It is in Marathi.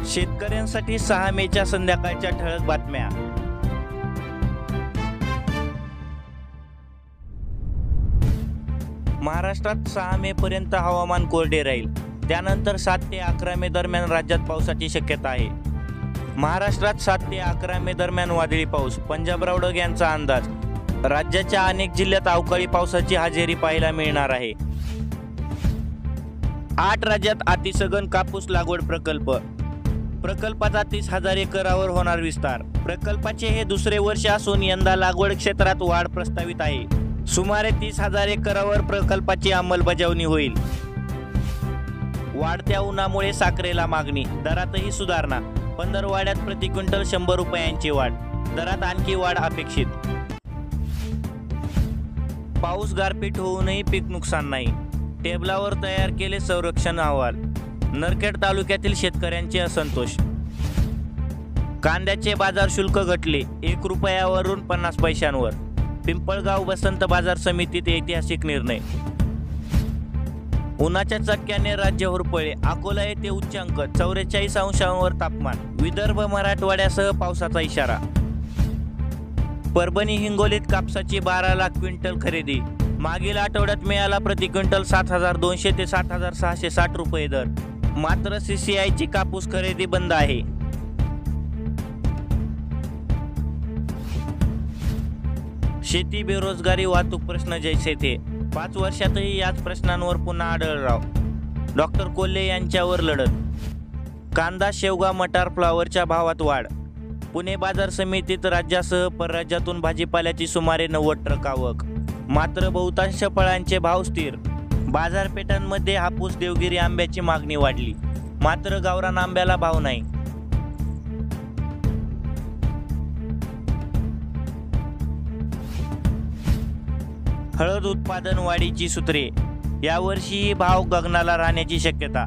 शेतकऱ्यांसाठी 6 मेच्या संध्याकाळच्या ठळक बातम्या। महाराष्ट्रात 6 मे पर्यंत हवामान कोरडे राहील। त्यानंतर 7 ते 11 मे दरम्यान राज्यात पावसाची शक्यता आहे। महाराष्ट्रात 7 ते 11 मे दरम्यान वादळी पाऊस, पंजाब रावडक यांचा अंदाज। राज्याच्या अनेक जिल्ह्यात अवकाळी पावसाची हजेरी पाहायला मिळणार आहे। 8 राज्यात अतिसघन कापूस लागवड प्रकल्पाचा 30,000 एकरावर होणार विस्तार। प्रकल्पाचे हे दुसरे वर्ष असून यंदा लागवड क्षेत्रात वाढ प्रस्तावित आहे। सुमारे 30,000 एकरावर प्रकल्पाची अंमलबजावणी होईल। वाढत्या उन्हामुळे साखरेला मागणी, दरातही सुधारणा। पंधरवड्यात प्रति क्विंटल 100 रुपयांची वाढ, दरात आणखी वाढ अपेक्षित। पाऊस गारपीट होऊनही पीक नुकसान नाही, टेबलावर तयार केले संरक्षण अहवाल। नरखेड तालुक्यातील शेतकऱ्यांचे असंतोष। कांद्याचे बाजार शुल्क घटले 1 रुपयावरून 50 पैशांवर। पिंपळगाव वसंत बाजार समितीत ऐतिहासिक निर्णय। उन्हाच्या चटक्याने राज्य होरपळले, अकोला येथे उच्चांक 44 अंशांवर तापमान। विदर्भ मराठवाड्यासह पावसाचा इशारा। परभणी हिंगोलीत कापसाची 12 लाख क्विंटल खरेदी। मागील आठवड्यात मिळाला प्रति क्विंटल 7,200 ते 7,660 रुपये दर। मात्र CCIची कापूस खरेदी बंद आहे। शेती, बेरोजगारी, वाहतूक प्रश्न जैसे थे। 5 वर्षातही याच प्रश्नांवर पुन्हा आढळराव। डॉक्टर कोल्हे यांच्यावर लढत। कांदा, शेवगा, मटार, फ्लावरच्या भावात वाढ। पुणे बाजार समितीत राज्यासह परराज्यातून भाजीपाल्याची सुमारे 90 ट्रक आवक। मात्र बहुतांश फळांचे भाव स्थिर। बाजारपेठांमध्ये हापूस, देवगिरी आंब्याची मागणी वाढली, मात्र गावरान आंब्याला भाव नाही। हळद उत्पादन वाढीची सूत्रे, यावर्षीही भाव गगनाला राहण्याची शक्यता।